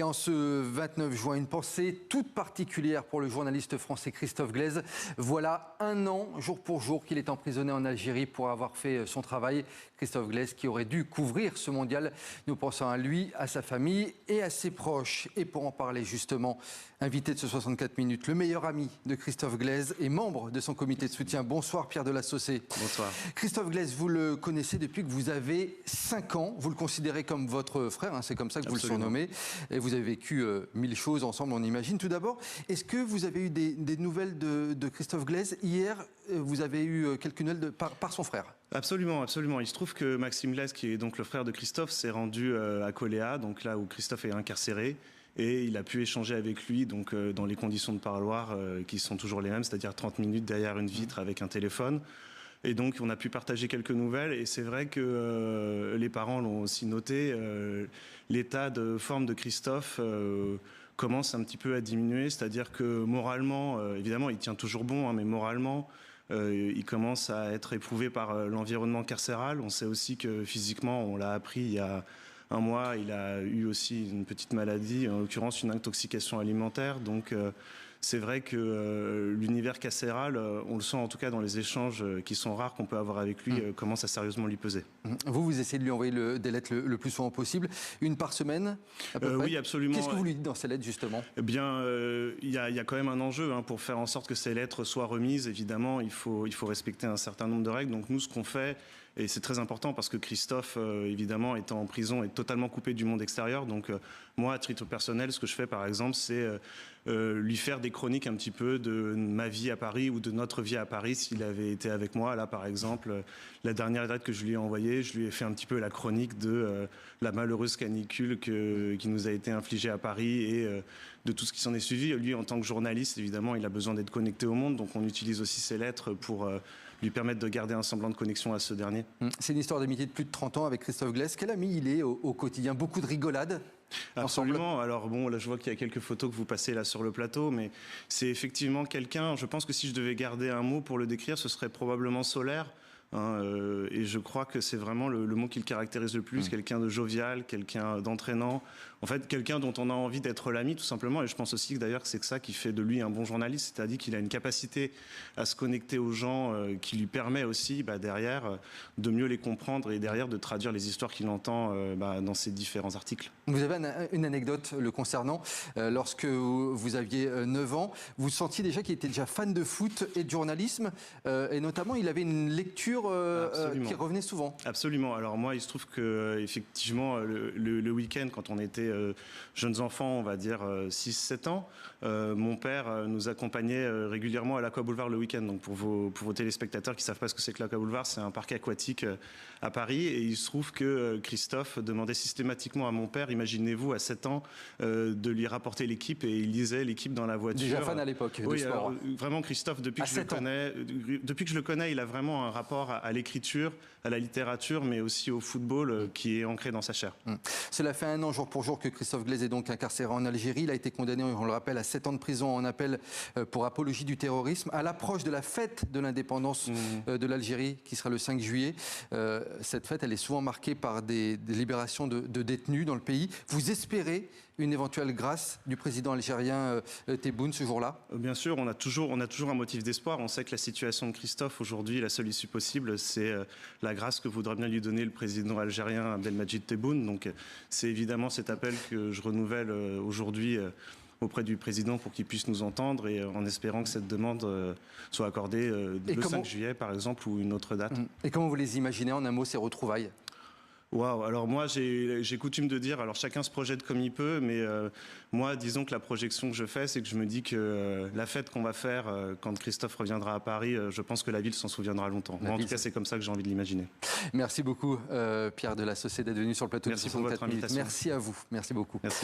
Allez, en ce 29 juin, une pensée toute particulière pour le journaliste français Christophe Glaise. Voilà un an, jour pour jour, qu'il est emprisonné en Algérie pour avoir fait son travail. Christophe Glaise qui aurait dû couvrir ce mondial. Nous pensons à lui, à sa famille et à ses proches. Et pour en parler justement, invité de ce 64 minutes, le meilleur ami de Christophe Glaise et membre de son comité de soutien. Bonsoir Pierre Delassaussée. Bonsoir. Christophe Glaise, vous le connaissez depuis que vous avez 5 ans. Vous le considérez comme votre frère, hein, c'est comme ça que vous le surnommez. Et vous avez vécu 1000 choses ensemble, on imagine. Tout d'abord, est-ce que vous avez eu des nouvelles de Christophe Glaise? Hier, vous avez eu quelques nouvelles par son frère. Absolument, absolument. Il se trouve que Maxime Glaise, qui est donc le frère de Christophe, s'est rendu à Coléa, donc là où Christophe est incarcéré. Et il a pu échanger avec lui donc, dans les conditions de parloir qui sont toujours les mêmes, c'est-à-dire 30 minutes derrière une vitre avec un téléphone. Et donc, on a pu partager quelques nouvelles. Et c'est vrai que les parents l'ont aussi noté. L'état de forme de Christophe commence un petit peu à diminuer. C'est-à-dire que moralement, évidemment, il tient toujours bon, hein, mais moralement, il commence à être éprouvé par l'environnement carcéral. On sait aussi que physiquement, on l'a appris il y a un mois, il a eu aussi une petite maladie, en l'occurrence une intoxication alimentaire. Donc c'est vrai que l'univers carcéral, on le sent en tout cas dans les échanges qui sont rares qu'on peut avoir avec lui, commence à sérieusement lui peser. Vous essayez de lui envoyer des lettres le plus souvent possible, une par semaine à peu près. Oui, absolument. Qu'est-ce que vous lui dites dans ces lettres justement? Eh bien, il y a quand même un enjeu pour faire en sorte que ces lettres soient remises. Évidemment, il faut respecter un certain nombre de règles. Donc nous, ce qu'on fait, et c'est très important parce que Christophe, évidemment, étant en prison, est totalement coupé du monde extérieur. Donc moi, à titre personnel, ce que je fais, par exemple, c'est lui faire des chroniques un petit peu de ma vie à Paris ou de notre vie à Paris s'il avait été avec moi. Là, par exemple, la dernière lettre que je lui ai envoyée, je lui ai fait un petit peu la chronique de la malheureuse canicule qui nous a été infligée à Paris et de tout ce qui s'en est suivi. Lui, en tant que journaliste, évidemment, il a besoin d'être connecté au monde. Donc on utilise aussi ces lettres pour lui permettre de garder un semblant de connexion à ce dernier. C'est une histoire d'amitié de plus de 30 ans avec Christophe Glaise. Quel ami il est au quotidien? Beaucoup de rigolades? Absolument. Alors bon, là je vois qu'il y a quelques photos que vous passez là sur le plateau, mais c'est effectivement quelqu'un, je pense que si je devais garder un mot pour le décrire, ce serait probablement solaire. Et je crois que c'est vraiment le mot qui le caractérise le plus, quelqu'un de jovial, quelqu'un d'entraînant, en fait quelqu'un dont on a envie d'être l'ami tout simplement. Et je pense aussi que d'ailleurs que c'est ça qui fait de lui un bon journaliste, c'est-à-dire qu'il a une capacité à se connecter aux gens qui lui permet aussi derrière de mieux les comprendre et derrière de traduire les histoires qu'il entend dans ses différents articles. Vous avez une anecdote le concernant. Lorsque vous aviez 9 ans, vous sentiez déjà qu'il était déjà fan de foot et de journalisme, et notamment il avait une lecture qui revenait souvent. Absolument. Alors moi, il se trouve que effectivement le week-end, quand on était jeunes enfants, on va dire 6-7 ans, mon père nous accompagnait régulièrement à l'Aqua Boulevard le week-end. Donc pour vos téléspectateurs qui savent pas ce que c'est que l'Aqua Boulevard, c'est un parc aquatique à Paris. Et il se trouve que Christophe demandait systématiquement à mon père, imaginez-vous, à 7 ans, de lui rapporter l'équipe, et il lisait l'équipe dans la voiture. Déjà fan à l'époque de sport. Alors, vraiment Christophe, depuis que je le connais, il a vraiment un rapport à l'écriture, à la littérature, mais aussi au football qui est ancré dans sa chair. Cela fait un an, jour pour jour, que Christophe Glaise est donc incarcéré en Algérie. Il a été condamné, on le rappelle, à 7 ans de prison en appel pour apologie du terrorisme. À l'approche de la fête de l'indépendance de l'Algérie, qui sera le 5 juillet, cette fête, elle est souvent marquée par des libérations de détenus dans le pays. Vous espérez une éventuelle grâce du président algérien Tebboune ce jour-là? Bien sûr, on a toujours un motif d'espoir. On sait que la situation de Christophe aujourd'hui, la seule issue possible, c'est la grâce que voudrait bien lui donner le président algérien Abdelmadjid Tebboune. Donc c'est évidemment cet appel que je renouvelle aujourd'hui auprès du président pour qu'il puisse nous entendre, et en espérant que cette demande soit accordée le 5 juillet par exemple, ou une autre date. Et comment vous les imaginez en un mot, ces retrouvailles? Waouh, alors moi j'ai coutume de dire, alors chacun se projette comme il peut, mais moi disons que la projection que je fais, c'est que je me dis que la fête qu'on va faire quand Christophe reviendra à Paris, je pense que la ville s'en souviendra longtemps. Moi, en tout cas, c'est comme ça que j'ai envie de l'imaginer. Merci beaucoup Pierre Delassaussée d'être venu sur le plateau. Merci pour votre invitation. Merci à vous, merci beaucoup. Merci.